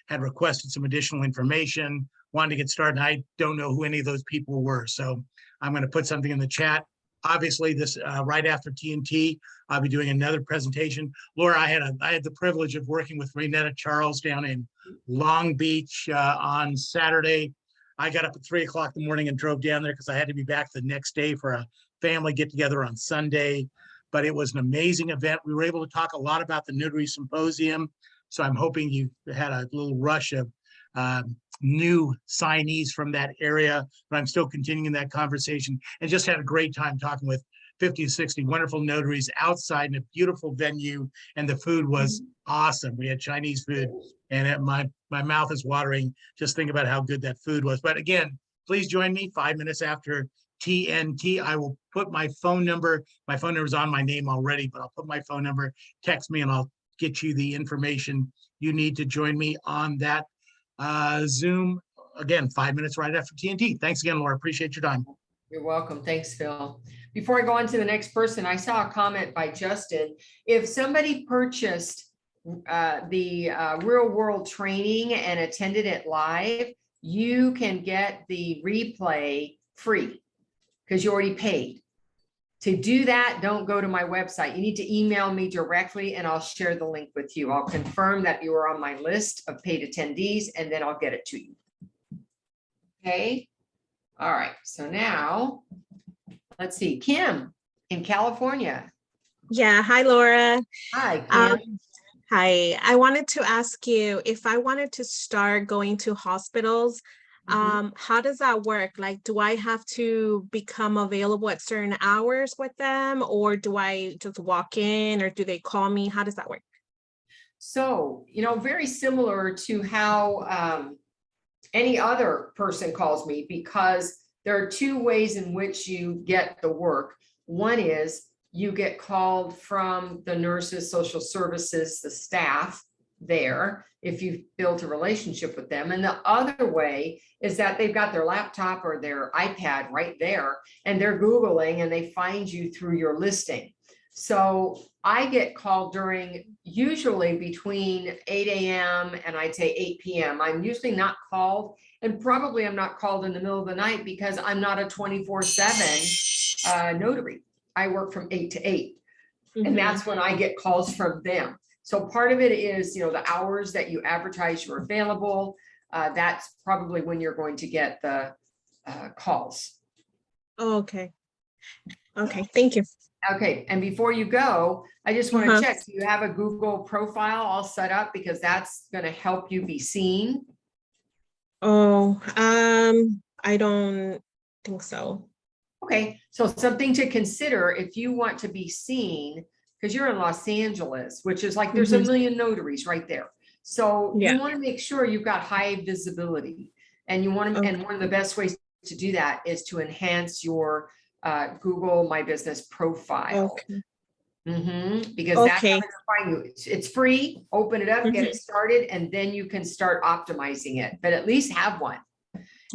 had requested some additional information, wanted to get started. And I don't know who any of those people were, so I'm going to put something in the chat. Obviously, this right after TNT, I'll be doing another presentation. Laura, I had the privilege of working with Renetta Charles down in Long Beach on Saturday. I got up at 3 o'clock in the morning and drove down there because I had to be back the next day for a family get together on Sunday. But it was an amazing event. We were able to talk a lot about the Notary Symposium. So I'm hoping you had a little rush of new signees from that area, but I'm still continuing that conversation and just had a great time talking with 50 to 60 wonderful notaries outside in a beautiful venue, and the food was awesome. We had Chinese food, and my mouth is watering. Just think about how good that food was. But again, please join me 5 minutes after TNT. I will put my phone number. My phone number is on my name already, but I'll put my phone number, text me, and I'll get you the information you need to join me on that Zoom again, 5 minutes right after TNT. Thanks again, Laura. Appreciate your time. You're welcome. Thanks, Phil. Before I go on to the next person, I saw a comment by Justin. If somebody purchased the real world training and attended it live, you can get the replay free because you already paid. To do that, don't go to my website. You need to email me directly and I'll share the link with you. I'll confirm that you are on my list of paid attendees and then I'll get it to you. Okay. All right. So now let's see, Kim in California. Yeah. Hi, Laura. Hi, Kim. Hi. I wanted to ask you if I wanted to start going to hospitals, how does that work? Like, do I have to become available at certain hours with them, or do I just walk in, or do they call me? How does that work? So, very similar to how any other person calls me, because there are two ways in which you get the work. One is you get called from the nurses, social services, the staff there, if you've built a relationship with them. And the other way is that they've got their laptop or their iPad right there, and they're Googling and they find you through your listing. So I get called usually between 8 a.m. and I'd say 8 p.m. I'm usually not called, and probably I'm not called in the middle of the night because I'm not a 24/7 notary. I work from 8 to 8. And that's when I get calls from them. So part of it is, the hours that you advertise you're available. That's probably when you're going to get the calls. Oh, okay. Okay. Thank you. Okay. And before you go, I just want to check, do you have a Google profile all set up? Because that's going to help you be seen. Oh, I don't think so. Okay. So something to consider if you want to be seen, because you're in Los Angeles, which is like, there's a million notaries right there. So you want to make sure you've got high visibility, and you want to, and one of the best ways to do that is to enhance your Google My Business profile. Because that's how to find you. It's free. Open it up, get it started, and then you can start optimizing it, but at least have one.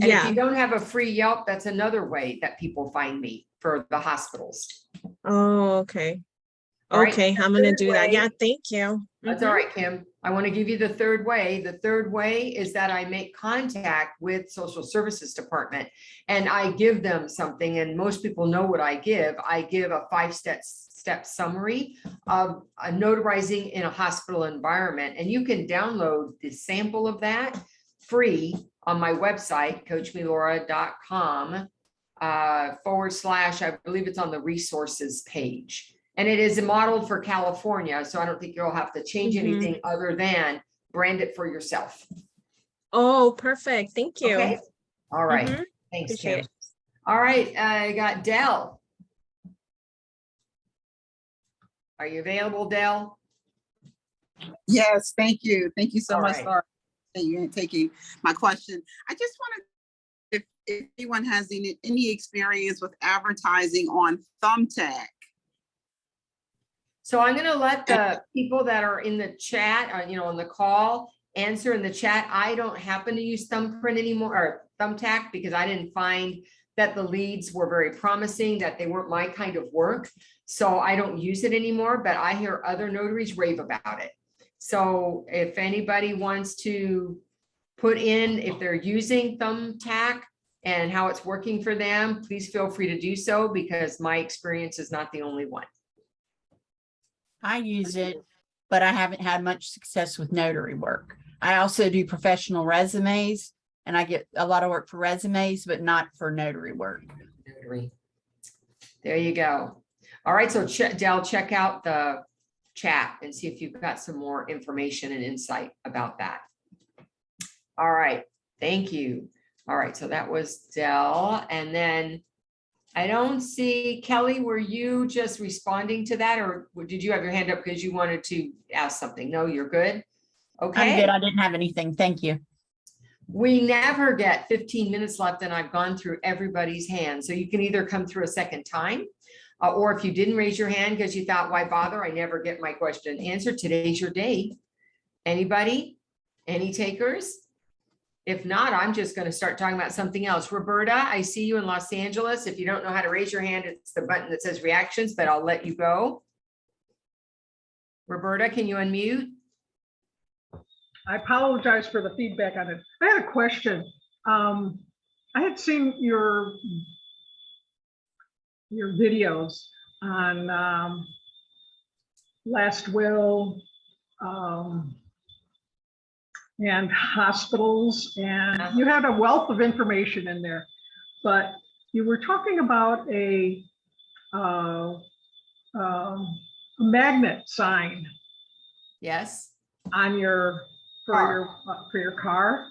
And if you don't have a free Yelp, that's another way that people find me for the hospitals. Oh, okay. All right. Okay, I'm gonna do that. Yeah, thank you. That's all right, Kim. I want to give you the third way. The third way is that I make contact with Social Services Department and I give them something, and most people know what I give. I give a 5-step summary of notarizing in a hospital environment, and you can download the sample of that free on my website, coachmelaura.com / I believe it's on the resources page. And it is modeled for California, so I don't think you'll have to change anything other than brand it for yourself. Oh, perfect. Thank you. Okay. All right. Thanks, Kim. All right. I got Dell. Are you available, Dell? Yes, thank you. Thank you so All much right. for taking my question. I just wanted, if anyone has any experience with advertising on Thumbtack. So I'm going to let the people that are in the chat, on the call, answer in the chat. I don't happen to use Thumbprint anymore, or Thumbtack, because I didn't find that the leads were very promising, that they weren't my kind of work. So I don't use it anymore, but I hear other notaries rave about it. So if anybody wants to put in, if they're using Thumbtack and how it's working for them, please feel free to do so, because my experience is not the only one. I use it, but I haven't had much success with notary work. I also do professional resumes, and I get a lot of work for resumes, but not for notary work. Notary. There you go. All right, so Dell, check out the chat and see if you've got some more information and insight about that. All right, thank you. All right, so that was Dell. And then I don't see, Kelly, were you just responding to that, or did you have your hand up because you wanted to ask something? No, you're good. Okay. I'm good. I didn't have anything. Thank you. We never get 15 minutes left, and I've gone through everybody's hand. So you can either come through a second time, or if you didn't raise your hand because you thought, why bother? I never get my question answered. Today's your day. Anybody? Any takers? If not, I'm just going to start talking about something else. Roberta, I see you in Los Angeles. If you don't know how to raise your hand, it's the button that says reactions, but I'll let you go. Roberta, can you unmute? I apologize for the feedback on it. I had a question. I had seen your videos on last will and hospitals, and you had a wealth of information in there, but you were talking about a magnet sign. Yes. On your for your car.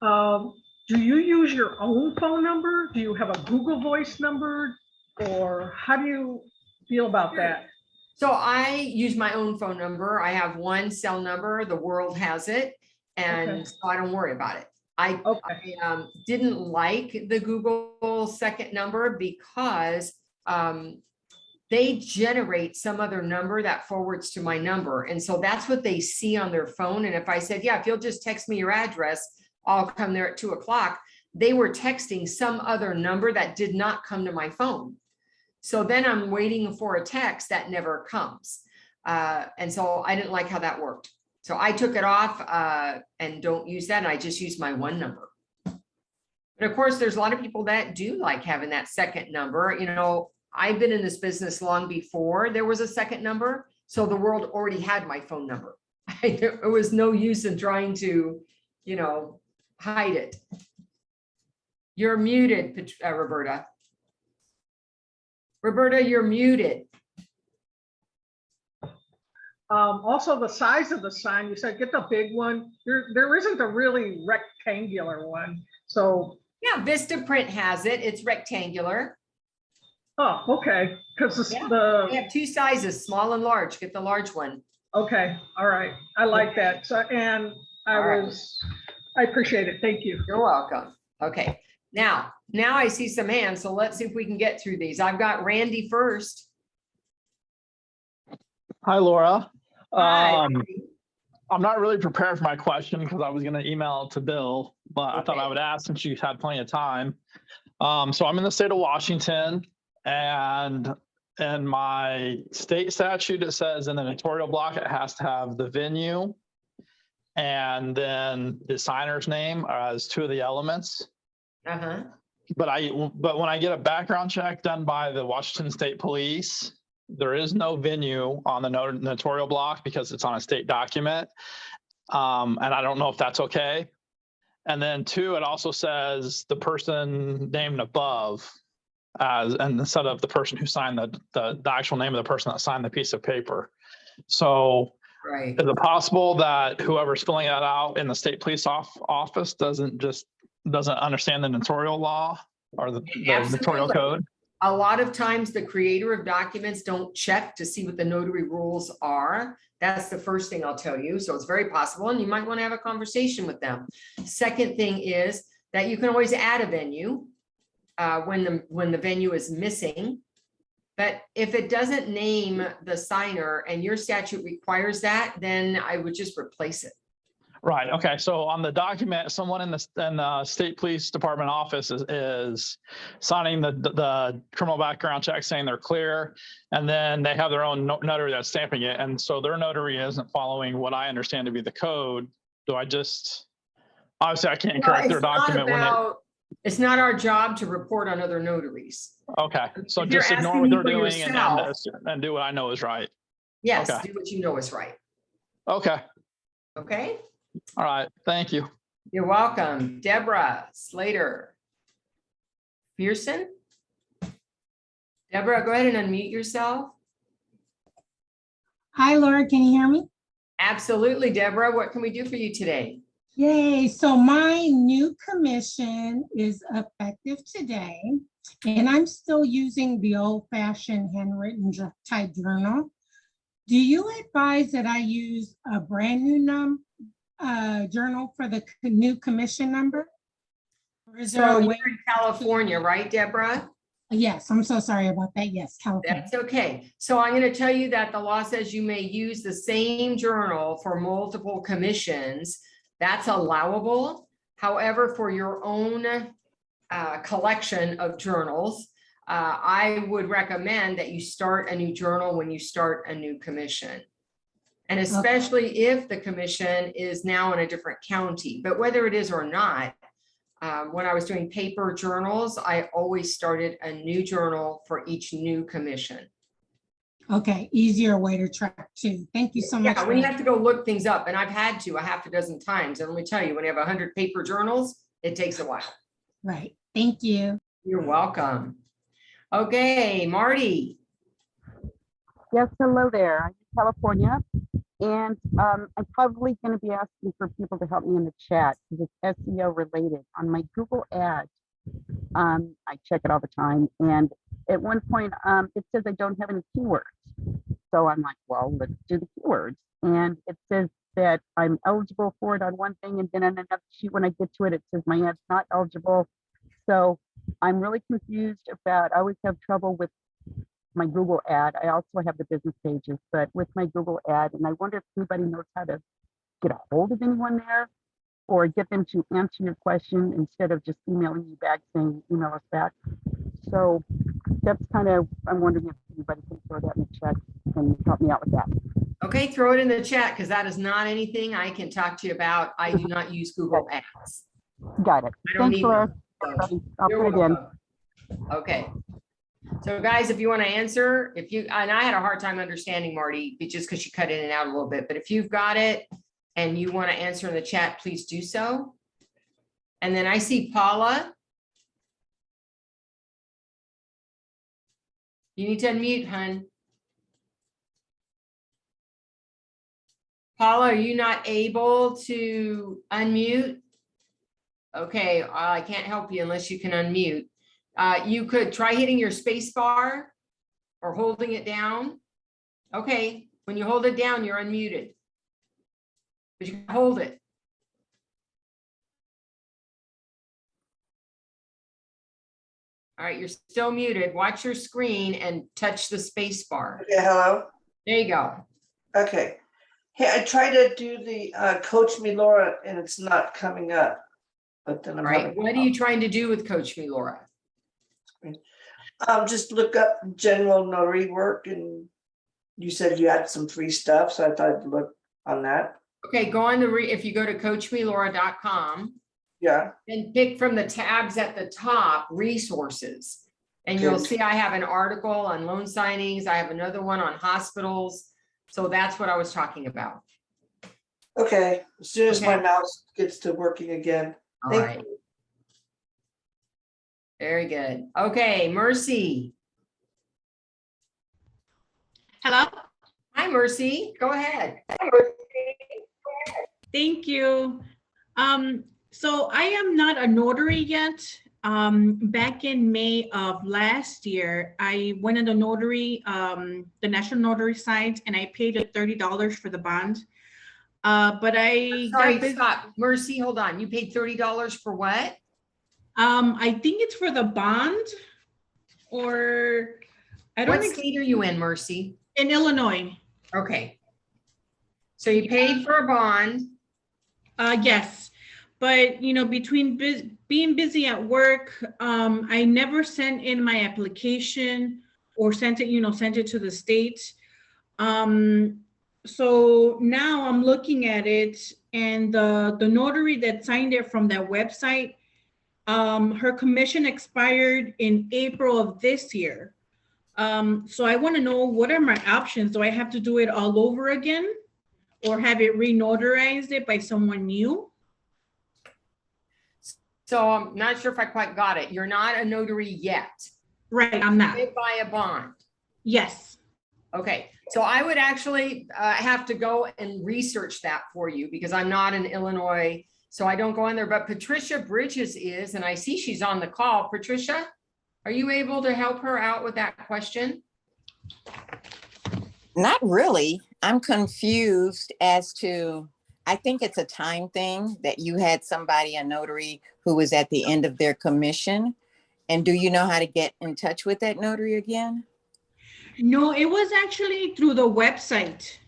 Do you use your own phone number? Do you have a Google Voice number, or how do you feel about that? So I use my own phone number. I have one cell number. The world has it, and so I don't worry about it. I didn't like the Google second number because they generate some other number that forwards to my number. And so that's what they see on their phone. And if I said, yeah, if you'll just text me your address, I'll come there at 2 o'clock. They were texting some other number that did not come to my phone. So then I'm waiting for a text that never comes. And so I didn't like how that worked. So I took it off and don't use that. And I just use my one number. But of course, there's a lot of people that do like having that second number. You know, I've been in this business long before there was a second number. So the world already had my phone number. There was no use in trying to, you know, hide it. You're muted, Roberta. Roberta, you're muted. Also, the size of the sign, you said get the big one. There isn't a really rectangular one. So yeah, Vistaprint has it. It's rectangular. Oh, okay. Because they have two sizes, small and large. Get the large one. Okay, all right. I like that. So, and I appreciate it. Thank you. You're welcome. Okay. Now I see some hands. So let's see if we can get through these. I've got Randy first. Hi, Laura. Hi. I'm not really prepared for my question because I was going to email it to Bill, but I thought I would ask since you had plenty of time. So I'm in the state of Washington, and in my state statute, it says in the notarial block, it has to have the venue and then the signer's name as two of the elements. Uh-huh. But when I get a background check done by the Washington State Police, there is no venue on the notarial block because it's on a state document. And I don't know if that's okay. And then two, it also says the person named above and instead of the person who signed the actual name of the person that signed the piece of paper. So right. Is it possible that whoever's filling that out in the state police office doesn't understand the notarial law or the notarial code? A lot of times the creator of documents don't check to see what the notary rules are. That's the first thing I'll tell you. So it's very possible, and you might want to have a conversation with them. Second thing is that you can always add a venue when the venue is missing. But if it doesn't name the signer and your statute requires that, then I would just replace it. Right. Okay. So on the document, someone in the state police department office is signing the criminal background check saying they're clear, and then they have their own notary that's stamping it. And so their notary isn't following what I understand to be the code. Do I just, obviously I can't correct their document it's not our job to report on other notaries. Okay. So just ignore what they're doing and do what I know is right. Yes. Okay. Do what you know is right. Okay. Okay. All right. Thank you. You're welcome. Deborah Slater. Pearson? Deborah, go ahead and unmute yourself. Hi, Laura. Can you hear me? Absolutely, Deborah. What can we do for you today? Yay. So my new commission is effective today, and I'm still using the old-fashioned handwritten type journal. Do you advise that I use a brand new journal for the new commission number? Or is there a way? You're in California, right, Deborah? Yes, I'm so sorry about that. Yes, California. That's okay. So I'm going to tell you that the law says you may use the same journal for multiple commissions. That's allowable. However, for your own collection of journals, I would recommend that you start a new journal when you start a new commission. And especially if the commission is now in a different county, but whether it is or not, when I was doing paper journals, I always started a new journal for each new commission. Okay, easier way to track too. Thank you so much. Yeah, when you have to go look things up, and I've had to a half a dozen times, and let me tell you, when you have 100 paper journals, it takes a while. Right, thank you. You're welcome. Okay, Marty. Yes, hello there. I'm in California, and I'm probably going to be asking for people to help me in the chat because it's SEO related. On my Google Ads, I check it all the time, and at one point it says I don't have any keywords. So I'm like, well, let's do the keywords. And it says that I'm eligible for it on one thing, and then on another sheet when I get to it, it says my ad's not eligible. So I'm really confused about, I always have trouble with my Google ad. I also have the business pages, but with my Google ad, and I wonder if anybody knows how to get a hold of anyone there or get them to answer your question instead of just emailing you back saying, email us back. So that's kind of, I'm wondering if anybody can throw that in the chat and help me out with that. Okay, throw it in the chat because that is not anything I can talk to you about. I do not use Google Ads. Got it. I don't Thanks, need Laura. them. I'll You're put it in. welcome. Okay. So guys, if you want to answer, and I had a hard time understanding Marty, just because she cut in and out a little bit, but if you've got it and you want to answer in the chat, please do so. And then I see Paula. You need to unmute, hun. Paula, are you not able to unmute? Okay, I can't help you unless you can unmute. You could try hitting your space bar or holding it down. Okay, when you hold it down, you're unmuted. But you can hold it. All right, you're still muted. Watch your screen and touch the space bar. Okay, hello. There you go. Okay. Hey, I tried to do the Coach Me Laura and it's not coming up. But then I'm All right, having, what are you trying to do with Coach Me Laura? just look up general notary work, and you said you had some free stuff, so I thought I'd look on that. Okay, go on the if you go to coachmelora.com. Yeah. And pick from the tabs at the top, resources. And Okay. you'll see I have an article on loan signings. I have another one on hospitals. So that's what I was talking about. Okay, as soon as my Okay. mouse gets to working again. All Thank right. Very good. Okay, Mercy. Hello. Hi, Mercy. Go ahead. Thank you. So I am not a notary yet. Back in May of last year, I went on the notary, the National Notary site, and I paid $30 for the bond. But I Sorry, got busy. stop. Mercy, hold on. You paid $30 for what? I think it's for the bond, or I don't What state are you in, Mercy? In Illinois. Okay. So you paid for a bond? Yes, but you know, between being busy at work, I never sent in my application or sent it to the state. So now I'm looking at it, and the notary that signed it from that website, her commission expired in April of this year. So I want to know, what are my options? Do I have to do it all over again, or have it re-notarized it by someone new? So I'm not sure if I quite got it. You're not a notary yet. Right, I'm not. You did buy a bond. Yes. Okay, so I would actually have to go and research that for you because I'm not in Illinois, so I don't go in there. But Patricia Bridges is, and I see she's on the call. Patricia, are you able to help her out with that question? Not really. I'm confused as to, I think it's a time thing that you had somebody, a notary, who was at the end of their commission. And do you know how to get in touch with that notary again? No, it was actually through the website.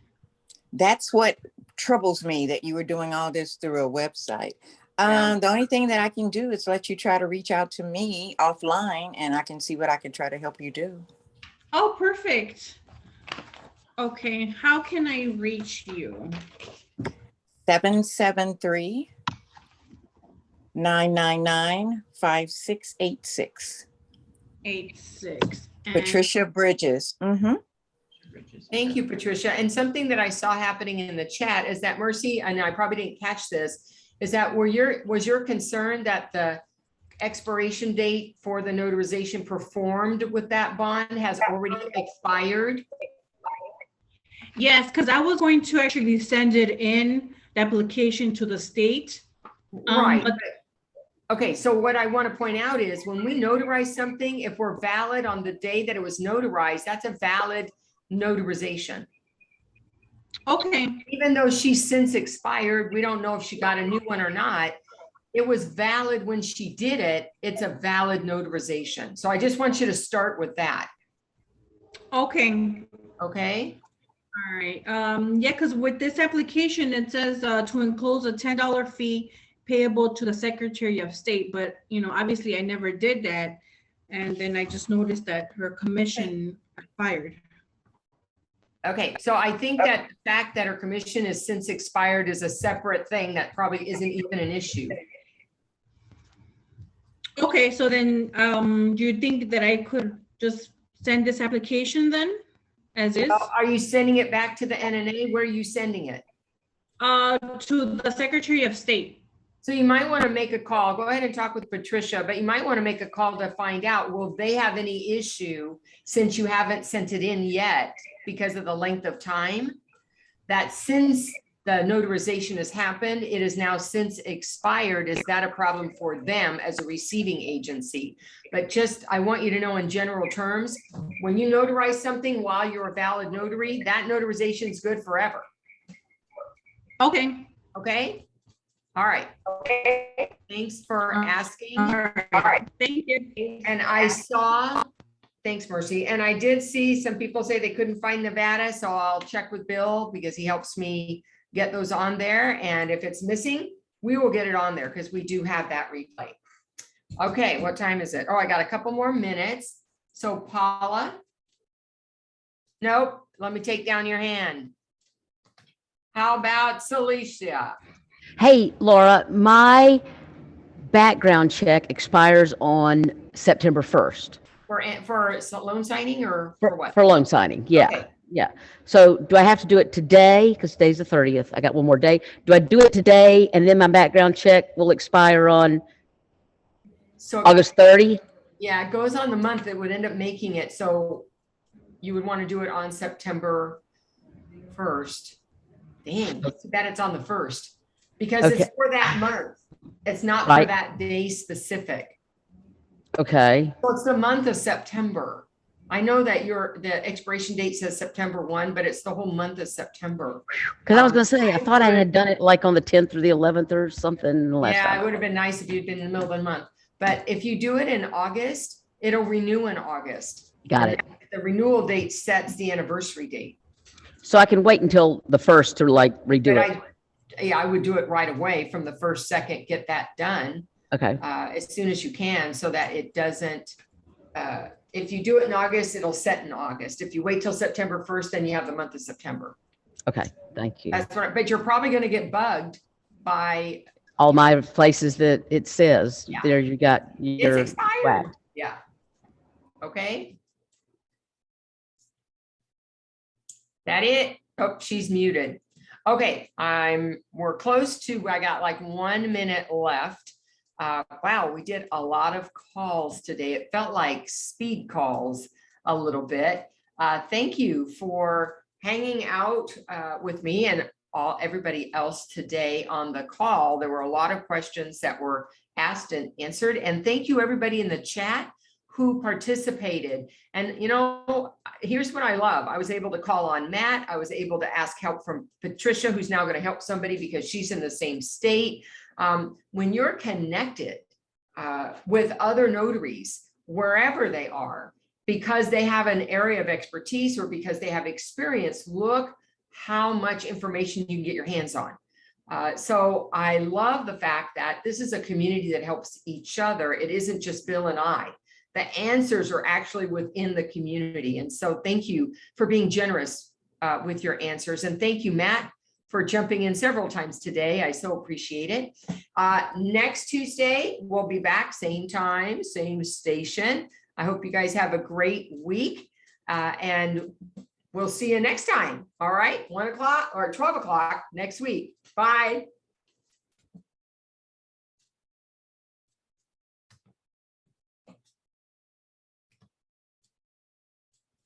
That's what troubles me, that you were doing all this through a website. The only thing that I can do is let you try to reach out to me offline and I can see what I can try to help you do. Oh, perfect. Okay, how can I reach you? 773-999-5686. 86. Patricia Bridges. Thank you, Patricia. And something that I saw happening in the chat is that Mercy, and I probably didn't catch this, is that was your concern that the expiration date for the notarization performed with that bond has already expired? Yes, because I was going to actually send it in, the application to the state. Right. Okay, so what I want to point out is when we notarize something, if we're valid on the day that it was notarized, that's a valid notarization. Okay. Even though she's since expired, we don't know if she got a new one or not. It was valid when she did it. It's a valid notarization. So I just want you to start with that. Okay. Okay. All right. Yeah, because with this application, it says to enclose a $10 fee payable to the Secretary of State, but obviously I never did that. And then I just noticed that her commission expired. Okay, so I think that the fact that her commission is since expired is a separate thing that probably isn't even an issue. Okay, so then do you think that I could just send this application then as is? Are you sending it back to the NNA? Where are you sending it? To the Secretary of State. So you might want to make a call. Go ahead and talk with Patricia, but you might want to make a call to find out, will they have any issue since you haven't sent it in yet because of the length of time? That since the notarization has happened, it is now since expired. Is that a problem for them as a receiving agency? But just, I want you to know in general terms, when you notarize something while you're a valid notary, that notarization is good forever. Okay. Okay. All right. Okay. Thanks for asking. All right. Thank you. And I saw, thanks, Mercy. And I did see some people say they couldn't find Nevada, so I'll check with Bill because he helps me get those on there. And if it's missing, we will get it on there because we do have that replay. Okay, what time is it? Oh, I got a couple more minutes. So Paula. Nope, let me take down your hand. How about Celicia? Hey, Laura, my background check expires on September 1st. For loan signing or for what? For loan signing, yeah. Okay. Yeah. So do I have to do it today? Because today's the 30th. I got one more day. Do I do it today and then my background check will expire on August 30? Yeah, it goes on the month. It would end up making it. So you would want to do it on September 1st. Dang, too bad it's on the 1st. Because it's for that month. It's not for that day specific. Okay. So it's the month of September. I know that the expiration date says September 1, but it's the whole month of September. Because I was going to say, I thought I had done it like on the 10th or the 11th or something last time. Yeah, it would have been nice if you'd been in the middle of the month. But if you do it in August, it'll renew in August. Got it. The renewal date sets the anniversary date. So I can wait until the 1st to like redo it. Yeah, I would do it right away from the 1st, 2nd, get that done. Okay. As soon as you can so that it doesn't, if you do it in August, it'll set in August. If you wait till September 1st, then you have the month of September. Okay, thank you. That's right. But you're probably going to get bugged by all my places that it says. Yeah. There you got your it's expired. whack. Yeah. Okay. That it? Oh, she's muted. Okay, we're close to, I got like 1 minute left. Wow, we did a lot of calls today. It felt like speed calls a little bit. Thank you for hanging out with me and everybody else today on the call. There were a lot of questions that were asked and answered. And thank you everybody in the chat who participated. And here's what I love. I was able to call on Matt. I was able to ask help from Patricia, who's now going to help somebody because she's in the same state. When you're connected with other notaries, wherever they are, because they have an area of expertise or because they have experience, look how much information you can get your hands on. So I love the fact that this is a community that helps each other. It isn't just Bill and I. The answers are actually within the community. And so thank you for being generous with your answers. And thank you, Matt, for jumping in several times today. I so appreciate it. Next Tuesday, we'll be back, same time, same station. I hope you guys have a great week. And we'll see you next time. All right, 1 o'clock or 12 o'clock next week. Bye.